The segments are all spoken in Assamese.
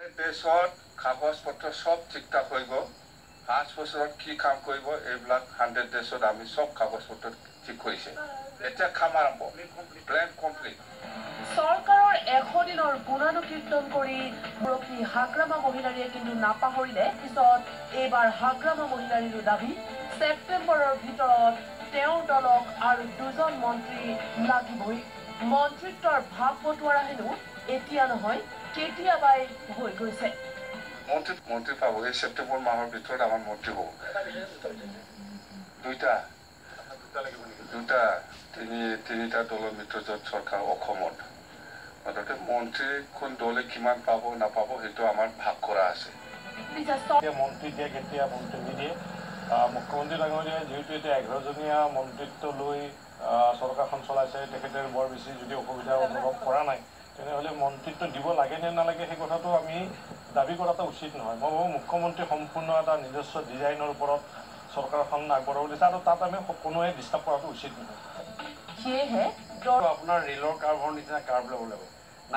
দেশত কাগজ পত্ৰ সব ঠিকঠাক হৈ গ'ল 5 বছৰত কি কাম কৰিব এইবিলাক 100 ডেজত আমি সব কাগজ পত্ৰ ঠিক কৰিছে এতিয়া কাম আৰম্ভ প্লেন কমপ্লিট চৰকাৰৰ 100 দিনৰ গুণানুকীৰ্তন কৰি মুৰব্বী হাগ্ৰামা মহিলাৰীয়ে কিন্তু নাপাহৰিলে পিছত এইবাৰ হাগ্ৰামা মহিলাৰীৰ দাবী ছেপ্টেম্বৰৰ ভিতৰত তেওঁৰ দলক আৰু 2জন মন্ত্ৰী লাগিবই মন্ত্ৰিত্বৰ ভাগ বটোৱাৰা হেনো এতিয়া নহয় কেতিয়াবাই হৈ গৈছে মন্ত্ৰী পাব এই ছেপ্টেম্বৰ মাহৰ ভিতৰত আমাৰ মন্ত্ৰী হ'ব তিনিটা দলৰ মিত্ৰজোঁট চৰকাৰ অসমত অৰ্থাৎ মন্ত্ৰী কোন দলে কিমান পাব নাপাব সেইটো আমাৰ ভাগ কৰা আছে মন্ত্ৰী দিয়ে কেতিয়া মন্ত্ৰী নিদিয়ে মুখ্যমন্ত্ৰী ডাঙৰীয়াই যিহেতু এতিয়া 11জনীয়া মন্ত্ৰিত্ব লৈ চৰকাৰখন চলাইছে তেখেতে বৰ বেছি যদি অসুবিধা অনুভৱ কৰা নাই তেনেহ'লে মন্ত্ৰিত্ব দিব লাগে নে নালাগে সেই কথাটো আমি দাবী কৰাটো উচিত নহয় মই ভাবোঁ মুখ্যমন্ত্ৰী সম্পূৰ্ণ এটা নিজস্ব ডিজাইনৰ ওপৰত চৰকাৰখন আগবঢ়াব দিছে আৰু তাত আমি কোনোৱে ডিষ্টাৰ্ব কৰাটো উচিত নহয় সেয়েহে আপোনাৰ ৰেলৰ কাৰ্ভৰ নিচিনা কাৰ্ভ ল'ব লাগিব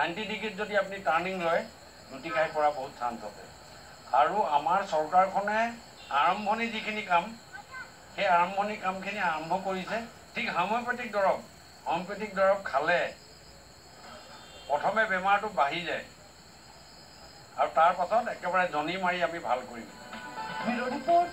90 ডিগ্ৰীত যদি আপুনি টাৰ্ণিং লয় লুটি খাই পৰা বহুত চান্স আছে আৰু আমাৰ চৰকাৰখনে আৰম্ভণি যিখিনি কাম সেই আৰম্ভণি কামখিনি আৰম্ভ কৰিছে ঠিক হোমিঅ'পেথিক দৰৱ খালে প্ৰথমে বেমাৰটো বাঢ়ি যায় আৰু তাৰ পাছত একেবাৰে জনি মাৰি আমি ভাল কৰিম